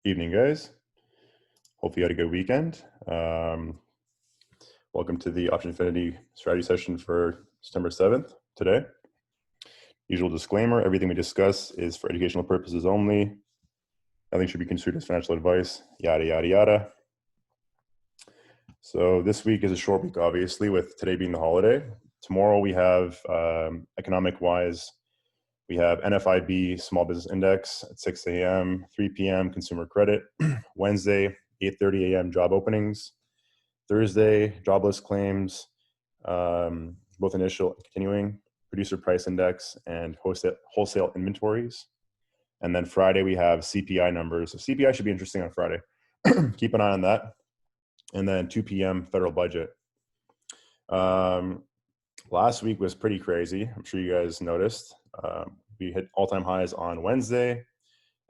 Evening, guys. Hopefully you had a good weekend. Welcome to the Option Infinity strategy session for September 7th today. Usual disclaimer, everything we discuss is for educational purposes only. Nothing should be considered as financial advice, yada, yada, yada. So this week is a short week, obviously, with today being the holiday. Tomorrow we have, economic-wise, we have NFIB Small Business Index at 6 a.m., 3 p.m. Consumer Credit. Wednesday, 8:30 a.m. job openings. Thursday, jobless claims, both initial and continuing, producer price index, and wholesale inventories. And then Friday, we have CPI numbers. So CPI should be interesting on Friday. Keep an eye on that. And then 2 p.m. federal budget. Last week was pretty crazy. I'm sure you guys noticed. We hit all-time highs on Wednesday,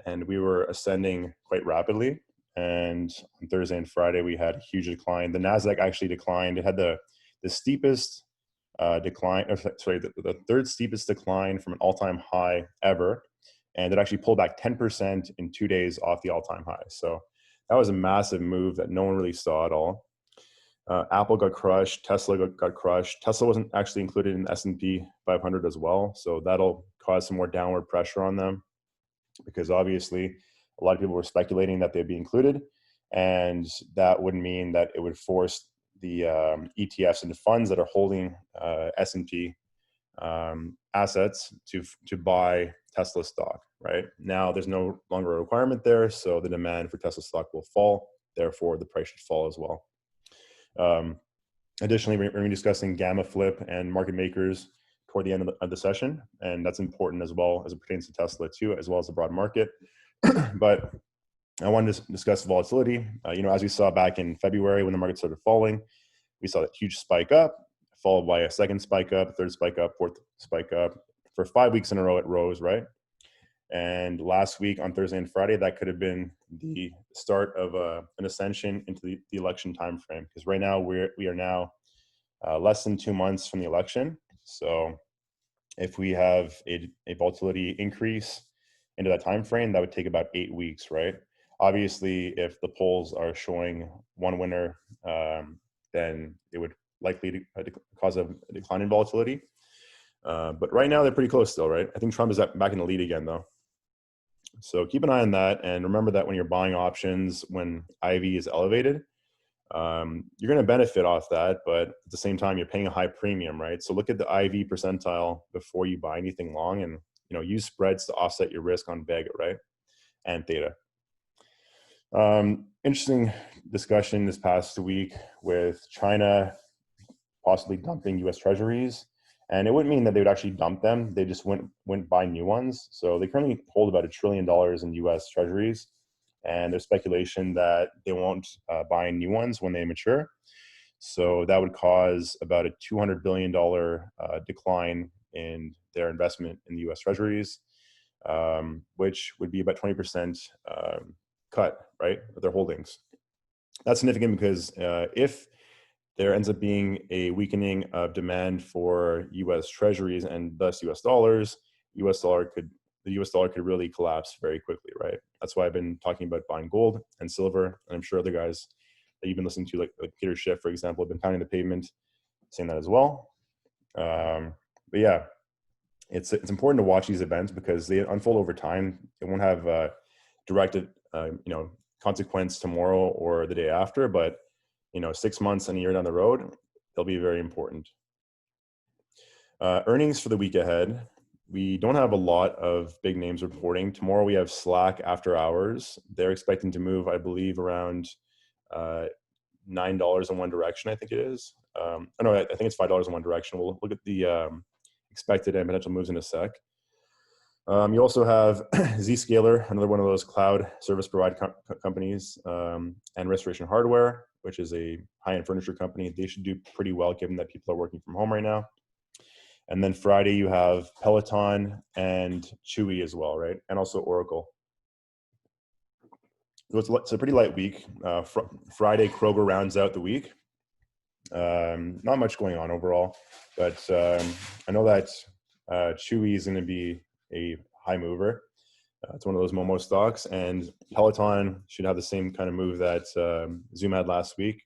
and we were ascending quite rapidly. And on Thursday and Friday, we had a huge decline. The NASDAQ actually declined. It had the steepest decline, the third steepest decline from an all-time high ever. And it actually pulled back 10% in 2 days off the all-time high. So that was a massive move that no one really saw at all. Apple got crushed. Tesla got crushed. Tesla wasn't actually included in the S&P 500 as well. So that'll cause some more downward pressure on them, because obviously a lot of people were speculating that they'd be included, and that would mean that it would force the ETFs and the funds that are holding S&P assets to buy Tesla stock. Right now, there's no longer a requirement there, so the demand for Tesla stock will fall. Therefore, the price should fall as well. Additionally, we're going to be discussing gamma flip and market makers toward the end of the session, and that's important as well as it pertains to Tesla too, as well as the broad market. But I wanted to discuss volatility. As we saw back in February when the market started falling, we saw that huge spike up, followed by a second spike up, third spike up, fourth spike up. For 5 weeks in a row, it rose, right? And last week on Thursday and Friday, that could have been the start of an ascension into the election time frame. Because right now we are now less than 2 months from the election. So if we have a volatility increase into that time frame, that would take about 8 weeks, right? Obviously, if the polls are showing one winner, then it would likely cause a decline in volatility. But right now, they're pretty close still, right? I think Trump is back in the lead again, though. So keep an eye on that, and remember that when you're buying options, when IV is elevated, you're going to benefit off that, but at the same time, you're paying a high premium, right? So look at the IV percentile before you buy anything long, and use spreads to offset your risk on vega, right? And theta. Interesting discussion this past week with China possibly dumping U.S. treasuries. And it wouldn't mean that they would actually dump them. They just wouldn't buy new ones. So they currently hold about $1 trillion in U.S. treasuries. And there's speculation that they won't buy new ones when they mature. So that would cause about a $200 billion decline in their investment in the U.S. treasuries, which would be about 20% cut, right, of their holdings. That's significant because if there ends up being a weakening of demand for U.S. treasuries and thus U.S. dollars, the U.S. dollar could really collapse very quickly, right? That's why I've been talking about buying gold and silver, and I'm sure other guys that you've been listening to, like Peter Schiff, for example, have been pounding the pavement, saying that as well. But yeah, it's important to watch these events because they unfold over time. It won't have direct consequence tomorrow or the day after, but 6 months and a year down the road, they'll be very important. Earnings for the week ahead. We don't have a lot of big names reporting. Tomorrow we have Slack after hours. They're expecting to move, I believe, around $9 in one direction, I think it is. I think it's $5 in one direction. We'll look at the expected and potential moves in a sec. You also have Zscaler, another one of those cloud service provider companies, and Restoration Hardware, which is a high-end furniture company. They should do pretty well given that people are working from home right now. And then Friday, you have Peloton and Chewy as well, right? And also Oracle. So it's a pretty light week. Friday, Kroger rounds out the week. Not much going on overall, but I know that Chewy is going to be a high mover. It's one of those Momo stocks, and Peloton should have the same kind of move that Zoom had last week,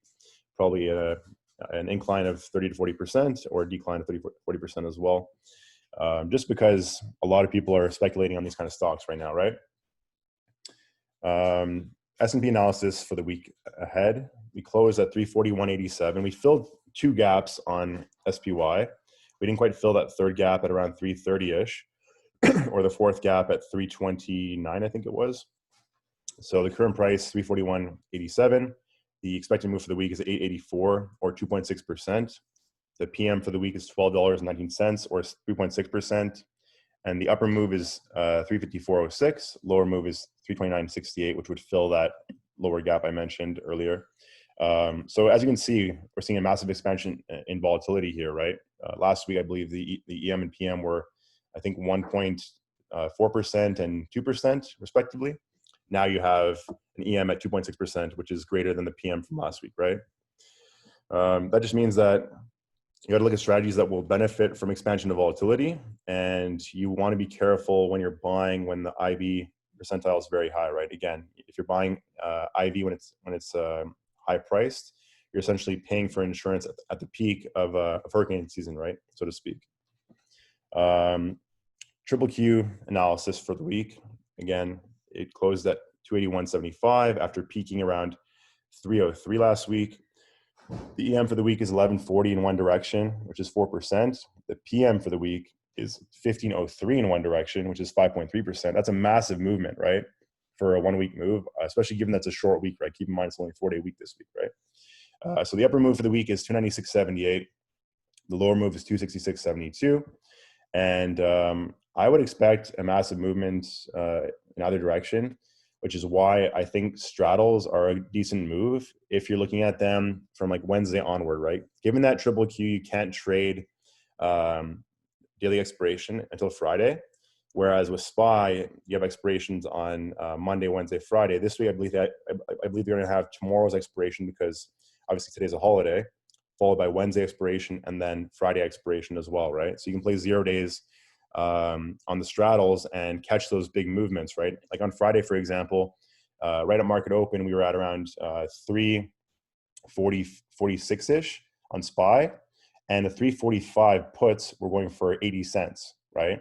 probably an incline of 30 to 40% or a decline of 30 to 40% as well, just because a lot of people are speculating on these kind of stocks right now, right? S&P analysis for the week ahead. We closed at 341.87. We filled 2 gaps on SPY. We didn't quite fill that 3rd gap at around 330-ish, or the 4th gap at 329, I think it was. So the current price, 341.87. The expected move for the week is 884, or 2.6%. The PM for the week is $12.19, or 3.6%. And the upper move is 354.06. Lower move is 329.68, which would fill that lower gap I mentioned earlier. So as you can see, we're seeing a massive expansion in volatility here, right? Last week, I believe the EM and PM were, I think, 1.4% and 2% respectively. Now you have an EM at 2.6%, which is greater than the PM from last week, right? That just means that you got to look at strategies that will benefit from expansion of volatility, and you want to be careful when you're buying when the IV percentile is very high, right? Again, if you're buying IV when it's high priced, you're essentially paying for insurance at the peak of hurricane season, right, so to speak. Triple Q analysis for the week. Again, it closed at 281.75 after peaking around 303 last week. The EM for the week is 1140 in one direction, which is 4%. The PM for the week is 1503 in one direction, which is 5.3%. That's a massive movement, right, for a 1 week move, especially given that's a short week, right? Keep in mind it's only a 4-day week this week, right? So the upper move for the week is 296.78. The lower move is 266.72. And I would expect a massive movement in either direction, which is why I think straddles are a decent move if you're looking at them from like Wednesday onward, right? Given that triple Q, you can't trade daily expiration until Friday, whereas with SPY, you have expirations on Monday, Wednesday, Friday. This week, I believe they're going to have tomorrow's expiration because obviously today's a holiday, followed by Wednesday expiration and then Friday expiration as well, right? So you can play 0 days on the straddles and catch those big movements, right? Like on Friday, for example, right at market open, we were at around 346-ish on SPY, and the 345 puts were going for 80 cents, right?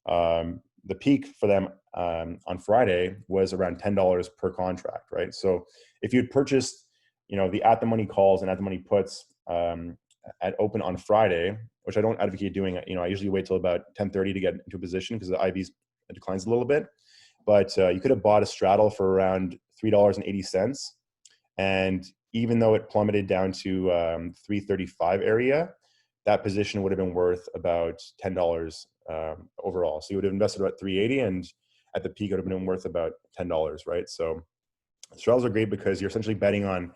The peak for them on Friday was around $10 per contract, right? So if you'd purchased, the at-the-money calls and at-the-money puts at open on Friday, which I don't advocate doing, I usually wait till about 10:30 to get into a position because the IVs declines a little bit, but you could have bought a straddle for around $3.80. And even though it plummeted down to 335 area, that position would have been worth about $10 overall. So you would have invested about 380, and at the peak it would have been worth about $10, right? So straddles are great because you're essentially betting on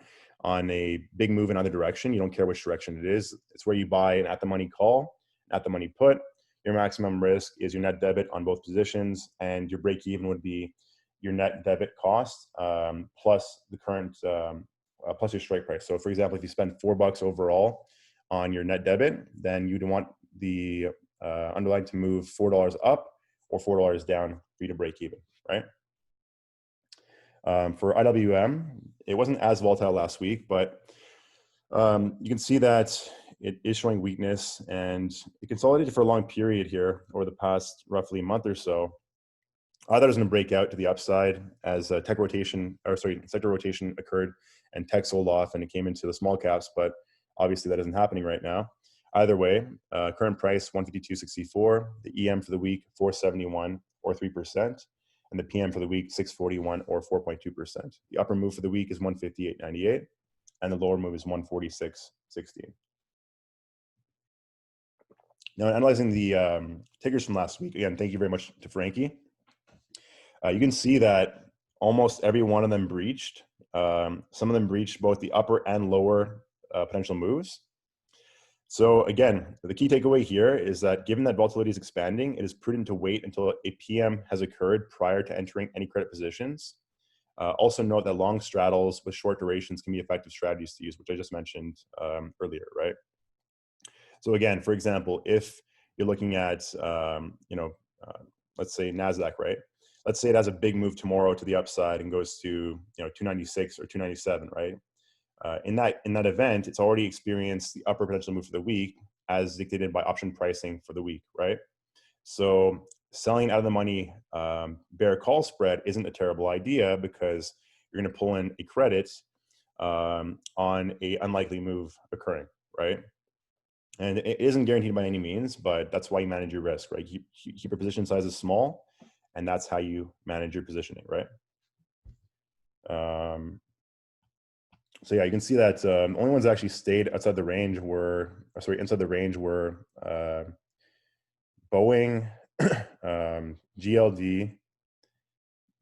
a big move in either direction. You don't care which direction it is. It's where you buy an at-the-money call, an at-the-money put. Your maximum risk is your net debit on both positions, and your break-even would be your net debit cost plus the current plus your strike price. So, for example, if you spend $4 overall on your net debit, then you'd want the underlying to move $4 up or $4 down for you to break even, right? For IWM, it wasn't as volatile last week, but you can see that it is showing weakness, and it consolidated for a long period here over the past roughly month or so. I thought it was going to break out to the upside as sector rotation occurred and tech sold off and it came into the small caps, but obviously that isn't happening right now. Either way, current price 152.64, the EM for the week 471 or 3%. And the PM for the week, 641 or 4.2%. The upper move for the week is 158.98, and the lower move is 146.16. Now, analyzing the tickers from last week, again, thank you very much to Frankie. You can see that almost every one of them breached. Some of them breached both the upper and lower potential moves. So again, the key takeaway here is that given that volatility is expanding, it is prudent to wait until a PM has occurred prior to entering any credit positions. Also note that long straddles with short durations can be effective strategies to use, which I just mentioned earlier, right? So again, for example, if you're looking at, let's say NASDAQ, right? let's say it has a big move tomorrow to the upside and goes to 296 or 297, right? In that event, it's already experienced the upper potential move for the week as dictated by option pricing for the week, right? So selling out of the money bear call spread isn't a terrible idea because you're going to pull in a credit on a unlikely move occurring, right? And it isn't guaranteed by any means, but that's why you manage your risk, right? Keep your position sizes small, and that's how you manage your positioning, right? So yeah, you can see that only ones that actually stayed outside the range were, inside the range were Boeing, GLD,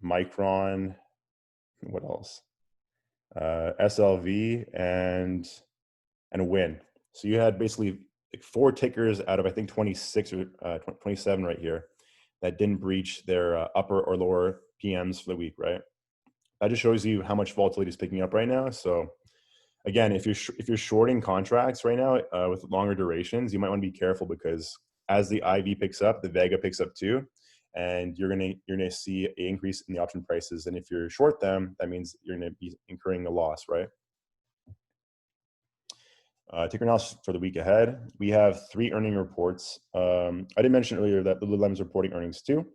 Micron, what else? SLV and Win. So you had basically like 4 tickers out of I think 26 or 27 right here that didn't breach their upper or lower PMs for the week, right? That just shows you how much volatility is picking up right now. So again, if you're shorting contracts right now with longer durations, you might want to be careful because as the IV picks up, the Vega picks up too, and you're gonna see an increase in the option prices. And if you're short them, that means you're gonna be incurring a loss, right? Ticker analysis for the week ahead. We have 3 earning reports. I did mention earlier that Lululemon's reporting earnings too,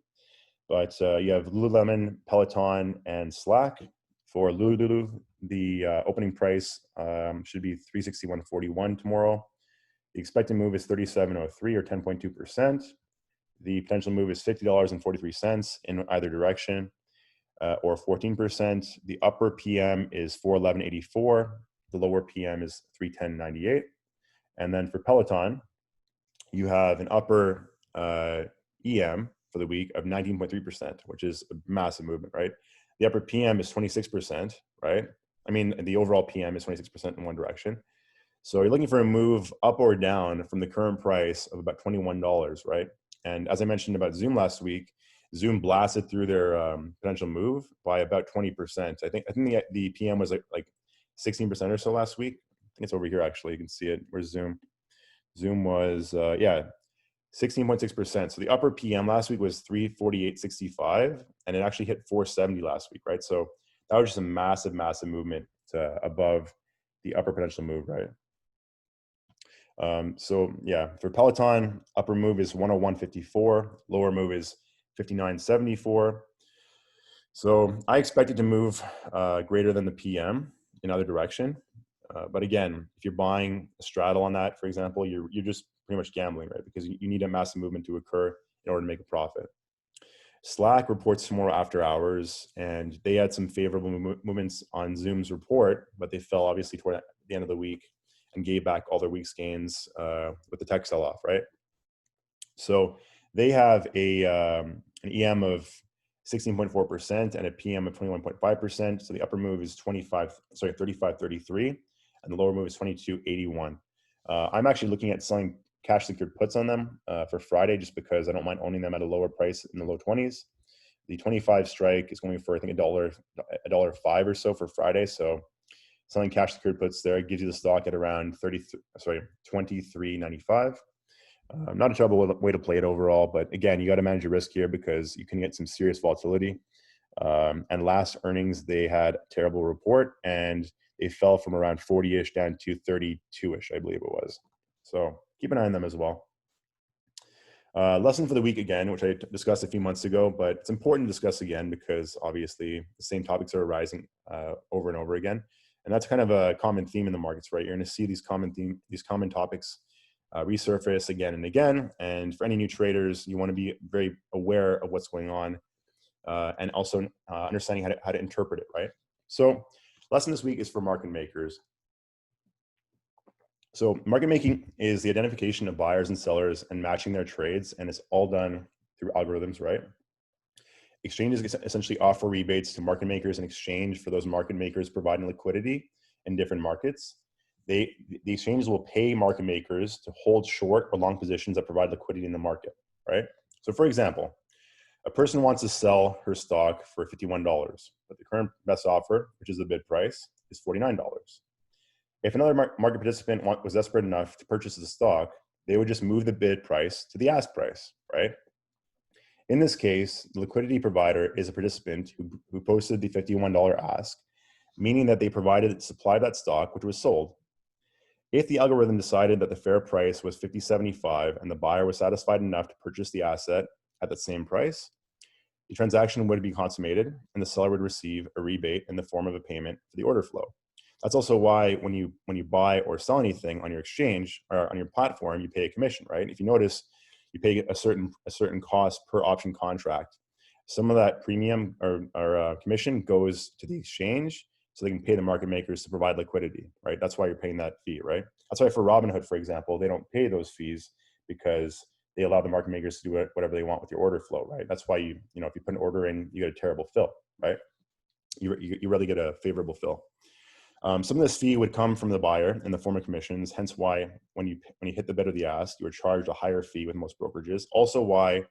but you have Lululemon, Peloton, and Slack. For Lulu, the opening price should be $361.41 tomorrow. The expected move is 37.03 or 10.2%. The potential move is $50.43 in either direction, or 14%. The upper PM is 411.84. The lower PM is 310.98. And then for Peloton, you have an upper EM for the week of 19.3%, which is a massive movement, right? The upper PM is 26%, right? I mean, the overall PM is 26% in one direction. So you're looking for a move up or down from the current price of about $21, right? And as I mentioned about Zoom last week, Zoom blasted through their potential move by about 20%. I think the PM was like 16% or so last week. I think it's over here actually. You can see it. Where's Zoom? Zoom was 16.6%. So the upper PM last week was 348.65, and it actually hit 470 last week, right? So that was just a massive, massive movement above the upper potential move, right? So yeah, for Peloton, upper move is 101.54, lower move is 59.74. So I expect it to move greater than the PM in either direction. But again, if you're buying a straddle on that, for example, you're just pretty much gambling, right? Because you need a massive movement to occur in order to make a profit. Slack reports tomorrow after hours, and they had some favorable movements on Zoom's report, but they fell obviously toward the end of the week and gave back all their week's gains with the tech sell-off, right? So they have an EM of 16.4% and a PM of 21.5%. So the upper move is 35.33, and the lower move is 22.81. I'm actually looking at selling cash secured puts on them for Friday, just because I don't mind owning them at a lower price in the low 20s. The 25 strike is going for, I think, $1.05 or so for Friday. So selling cash secured puts there gives you the stock at around 23.95. Not a terrible way to play it overall, but again, you got to manage your risk here because you can get some serious volatility. And last earnings, they had a terrible report and they fell from around 40-ish down to 32-ish, I believe it was. So keep an eye on them as well. Lesson for the week again, which I discussed a few months ago, but it's important to discuss again because obviously the same topics are arising over and over again. And that's kind of a common theme in the markets, right? You're going to see these common topics resurface again and again. And for any new traders, you want to be very aware of what's going on and also understanding how to interpret it, right? So lesson this week is for market makers. So market making is the identification of buyers and sellers and matching their trades, and it's all done through algorithms, right? Exchanges essentially offer rebates to market makers in exchange for those market makers providing liquidity in different markets. The exchanges will pay market makers to hold short or long positions that provide liquidity in the market, right? So for example, a person wants to sell her stock for $51, but the current best offer, which is the bid price, is $49. If another market participant was desperate enough to purchase the stock, they would just move the bid price to the ask price, right? In this case, the liquidity provider is a participant who posted the $51 ask, meaning that they provided supply of that stock, which was sold. If the algorithm decided that the fair price was $50.75 and the buyer was satisfied enough to purchase the asset at that same price, the transaction would be consummated and the seller would receive a rebate in the form of a payment for the order flow. That's also why when you buy or sell anything on your exchange or on your platform, you pay a commission, right? If you notice, you pay a certain cost per option contract. Some of that premium or commission goes to the exchange so they can pay the market makers to provide liquidity, right? That's why you're paying that fee, right? That's why for Robinhood, for example, they don't pay those fees because they allow the market makers to do whatever they want with your order flow, right? That's why if you put an order in, you get a terrible fill, right? You really get a favorable fill. Some of this fee would come from the buyer in the form of commissions, hence why when you hit the bid or the ask, you are charged a higher fee with most brokerages. Also why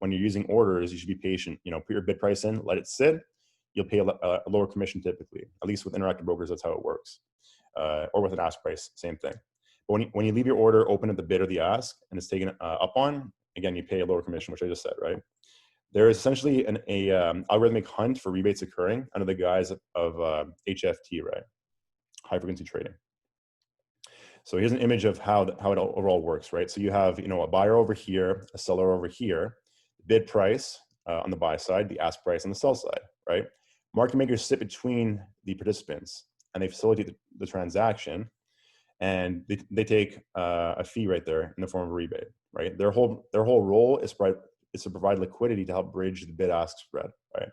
when you're using orders, you should be patient. Put your bid price in, let it sit. You'll pay a lower commission typically, at least with interactive brokers, that's how it works. Or with an ask price, same thing. But when you leave your order open at the bid or the ask and it's taken up on, again, you pay a lower commission, which I just said, right? There is essentially an algorithmic hunt for rebates occurring under the guise of HFT, right? High frequency trading. So here's an image of how it overall works, right? So you have a buyer over here, a seller over here, bid price on the buy side, the ask price on the sell side, right? Market makers sit between the participants and they facilitate the transaction, and they take a fee right there in the form of a rebate, right? Their whole role is to provide liquidity to help bridge the bid-ask spread, right?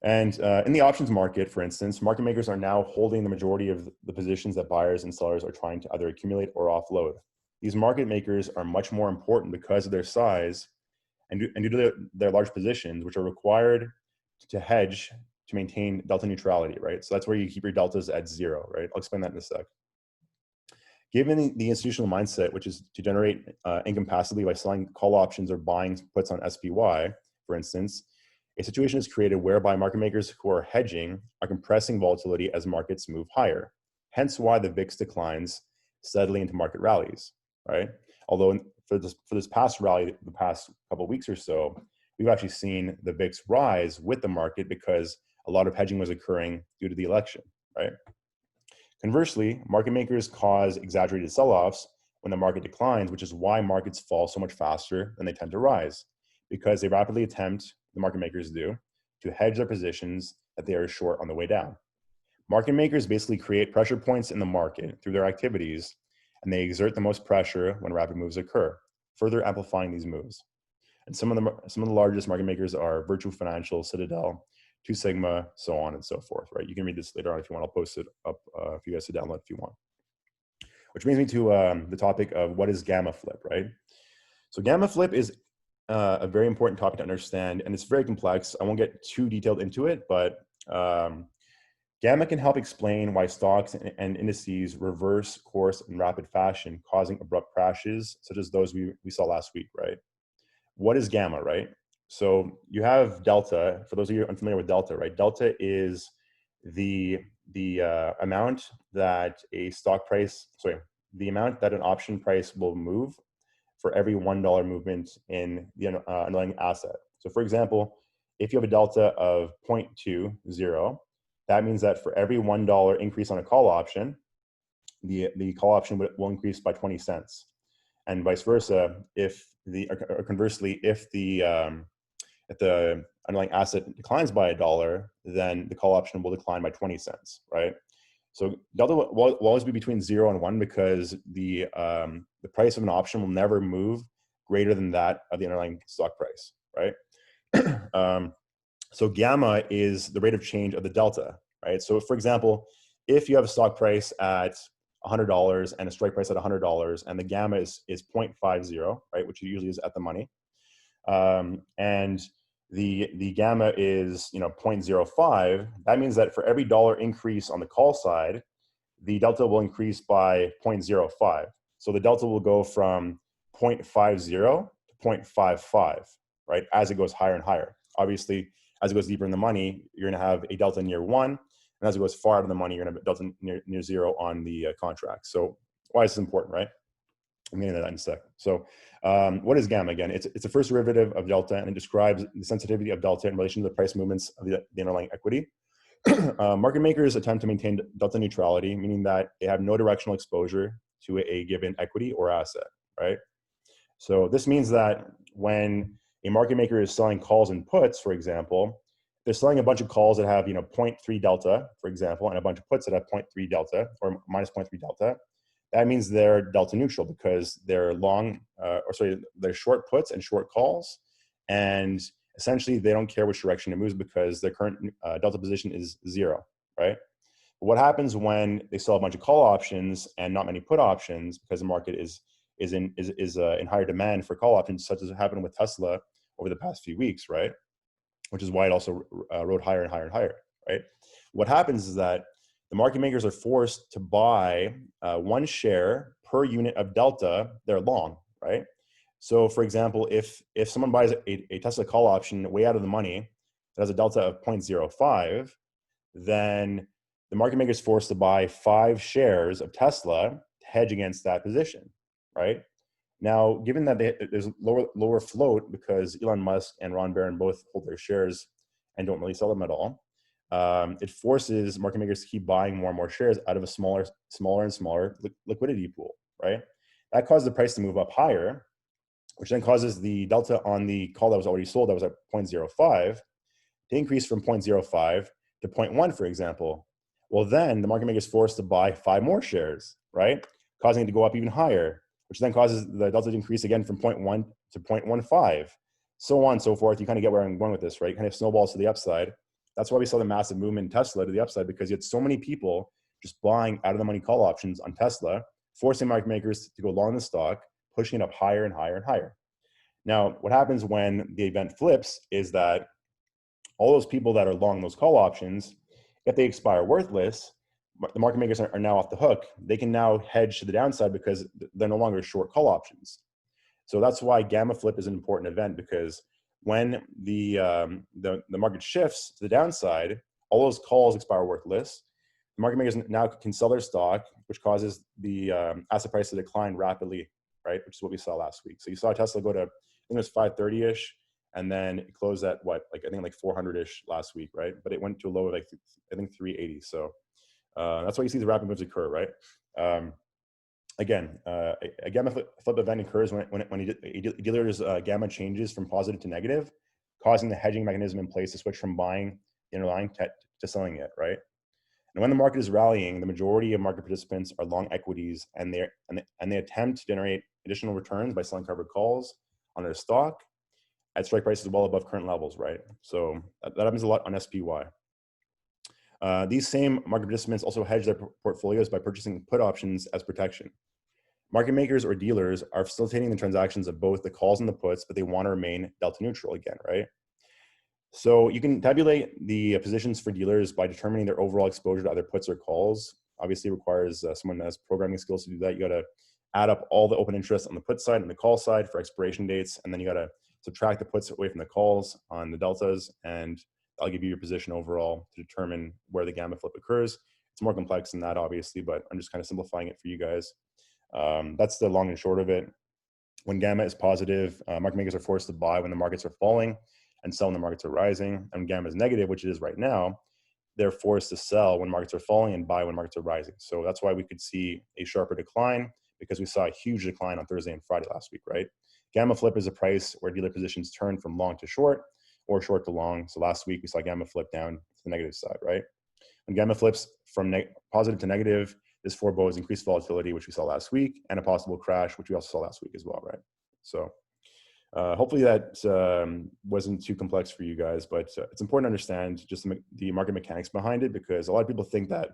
And in the options market, for instance, market makers are now holding the majority of the positions that buyers and sellers are trying to either accumulate or offload. These market makers are much more important because of their size and due to their large positions, which are required to hedge to maintain delta neutrality, right? So that's where you keep your deltas at zero, right? I'll explain that in a sec. Given the institutional mindset, which is to generate income passively by selling call options or buying puts on SPY, for instance, a situation is created whereby market makers who are hedging are compressing volatility as markets move higher. Hence why the VIX declines steadily into market rallies, right? Although for this past rally, the past couple of weeks or so, we've actually seen the VIX rise with the market because a lot of hedging was occurring due to the election, right? Conversely, market makers cause exaggerated sell-offs when the market declines, which is why markets fall so much faster than they tend to rise, because they rapidly attempt, the market makers do, to hedge their positions that they are short on the way down. Market makers basically create pressure points in the market through their activities, and they exert the most pressure when rapid moves occur, further amplifying these moves. And some of the largest market makers are Virtual Financial, Citadel, Two Sigma, so on and so forth, right? You can read this later on if you want. I'll post it up for you guys to download if you want. Which brings me to the topic of what is gamma flip, right? So gamma flip is a very important topic to understand, and it's very complex. I won't get too detailed into it, but gamma can help explain why stocks and indices reverse course in rapid fashion, causing abrupt crashes, such as those we saw last week, right? What is gamma, right? So you have delta. For those of you unfamiliar with delta, right? Delta is the amount that a stock price, the amount that an option price will move for every $1 movement in the underlying asset. So for example, if you have a delta of 0.20, that means that for every $1 increase on a call option, the call option will increase by 20 cents. And vice versa, conversely, if the underlying asset declines by $1, then the call option will decline by 20 cents, right? So delta will always be between 0 and 1 because the price of an option will never move greater than that of the underlying stock price, right? So gamma is the rate of change of the delta, right? So for example, if you have a stock price at $100 and a strike price at $100 and the gamma is 0.50, right, which usually is at the money, and the gamma is 0.05, that means that for every dollar increase on the call side, the delta will increase by 0.05. So the delta will go from 0.50 to 0.55, right, as it goes higher and higher. Obviously, as it goes deeper in the money, you're going to have a delta near 1, and as it goes far out of the money, you're going to have a delta near 0 on the contract. So why is this important, right? I'm getting to that in a sec. So what is gamma again? It's a first derivative of delta, and it describes the sensitivity of delta in relation to the price movements of the underlying equity. Market makers attempt to maintain delta neutrality, meaning that they have no directional exposure to a given equity or asset, right? So this means that when a market maker is selling calls and puts, for example, they're selling a bunch of calls that have 0.3 delta, for example, and a bunch of puts that have 0.3 delta or minus 0.3 delta. That means they're delta neutral because they're they're short puts and short calls, and essentially they don't care which direction it moves because their current delta position is 0, right? But what happens when they sell a bunch of call options and not many put options because the market is in higher demand for call options, such as happened with Tesla over the past few weeks, right? Which is why it also rode higher and higher and higher, right? What happens is that the market makers are forced to buy 1 share per unit of delta they're long, right? So for example, if someone buys a Tesla call option way out of the money that has a delta of 0.05, then the market maker is forced to buy 5 shares of Tesla to hedge against that position, right? Now, given that there's lower float because Elon Musk and Ron Barron both hold their shares and don't really sell them at all, it forces market makers to keep buying more and more shares out of a smaller and smaller liquidity pool, right? That causes the price to move up higher, which then causes the delta on the call that was already sold that was at 0.05 to increase from 0.05 to 0.1, for example. Well, then the market maker is forced to buy 5 more shares, right? Causing it to go up even higher, which then causes the delta to increase again from 0.1 to 0.15, so on and so forth. You kind of get where I'm going with this, right? It kind of snowballs to the upside. That's why we saw the massive movement in Tesla to the upside, because you had so many people just buying out of the money call options on Tesla, forcing market makers to go long the stock, pushing it up higher and higher and higher. Now, what happens when the event flips is that all those people that are long those call options, if they expire worthless, the market makers are now off the hook. They can now hedge to the downside because they're no longer short call options. So that's why gamma flip is an important event, because when the market shifts to the downside, all those calls expire worthless. The market makers now can sell their stock, which causes the asset price to decline rapidly, right? Which is what we saw last week. So you saw Tesla go to, I think it was 530-ish, and then it closed at what, like I think like 400-ish last week, right? But it went to a low of like I think 380. So that's why you see the rapid moves occur, right? Again, a gamma flip event occurs when a dealer's gamma changes from positive to negative, causing the hedging mechanism in place to switch from buying the underlying to selling it, right? And when the market is rallying, the majority of market participants are long equities, and they attempt to generate additional returns by selling covered calls on their stock at strike prices well above current levels, right? So that happens a lot on SPY. These same market participants also hedge their portfolios by purchasing put options as protection. Market makers or dealers are facilitating the transactions of both the calls and the puts, but they want to remain delta neutral again, right? So you can tabulate the positions for dealers by determining their overall exposure to either puts or calls. Obviously, it requires someone that has programming skills to do that. You got to add up all the open interest on the put side and the call side for expiration dates, and then you got to subtract the puts away from the calls on the deltas, and I'll give you your position overall to determine where the gamma flip occurs. It's more complex than that, obviously, but I'm just kind of simplifying it for you guys. That's the long and short of it. When gamma is positive, market makers are forced to buy when the markets are falling and sell when the markets are rising. And when gamma is negative, which it is right now, they're forced to sell when markets are falling and buy when markets are rising. So that's why we could see a sharper decline, because we saw a huge decline on Thursday and Friday last week, right? Gamma flip is a price where dealer positions turn from long to short or short to long. So last week we saw gamma flip down to the negative side, right? When gamma flips from positive to negative, this forebodes increased volatility, which we saw last week, and a possible crash, which we also saw last week as well, right? So hopefully that wasn't too complex for you guys, but it's important to understand just the market mechanics behind it, because a lot of people think that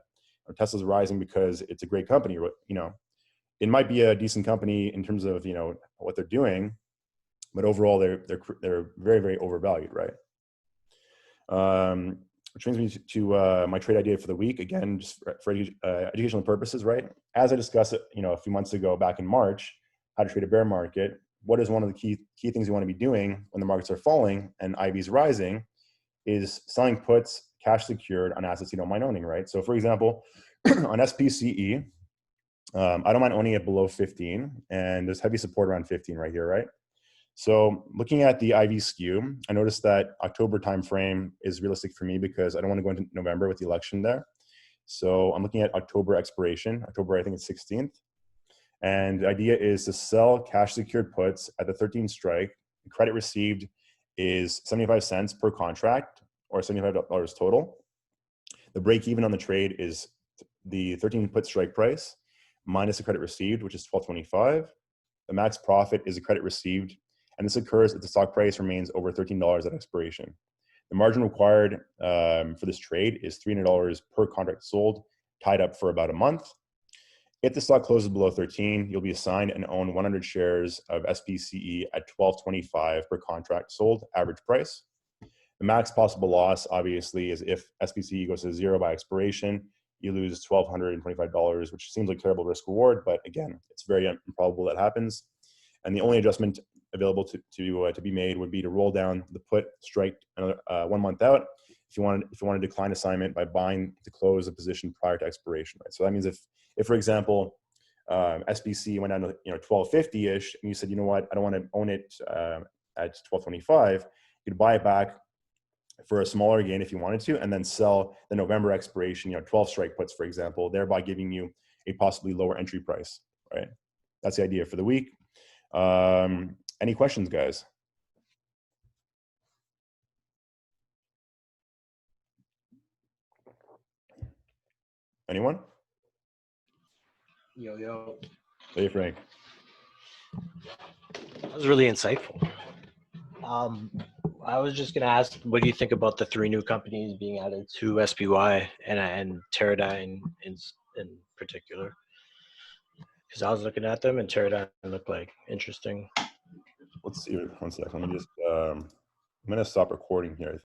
Tesla's rising because it's a great company. You know, it might be a decent company in terms of, you know, what they're doing, but overall they're very, very overvalued, right? Which brings me to my trade idea for the week. Again, just for educational purposes, right? As I discussed, you know, a few months ago, back in March, how to trade a bear market. What is one of the key things you want to be doing when the markets are falling and IV's rising is selling puts cash secured on assets you don't mind owning, right? So for example, on SPCE, I don't mind owning it below 15, and there's heavy support around 15 right here, right? So looking at the IV skew, I noticed that October timeframe is realistic for me because I don't want to go into November with the election there. So I'm looking at October expiration, October, I think it's 16th. And the idea is to sell cash secured puts at the 13 strike. Credit received is 75 cents per contract, or $75 total. The break even on the trade is the 13 put strike price minus the credit received, which is $12.25. The max profit is the credit received, and this occurs if the stock price remains over $13 at expiration. The margin required for this trade is $300 per contract sold, tied up for about a month. If the stock closes below 13, you'll be assigned and own 100 shares of SPCE at $12.25 per contract sold, average price. The max possible loss, obviously, is if SPCE goes to zero by expiration, you lose $1,225, which seems like terrible risk reward, but again, it's very improbable that happens. And the only adjustment available to be made would be to roll down the put strike 1 month out if you want to decline assignment by buying to close a position prior to expiration. Right? So that means if for example, SPC went down to 1250-ish, and you said, you know what, I don't want to own it at 1225, you could buy it back for a smaller gain if you wanted to, and then sell the November expiration, 12 strike puts, for example, thereby giving you a possibly lower entry price, right? That's the idea for the week. Any questions, guys? Anyone? Yo. Hey, Frank. That was really insightful. I was just going to ask, what do you think about the 3 new companies being added to SPY and Teradyne in particular? Because I was looking at them and Teradyne looked like interesting. Let's see. 1 second. Let me just. I'm going to stop recording here, I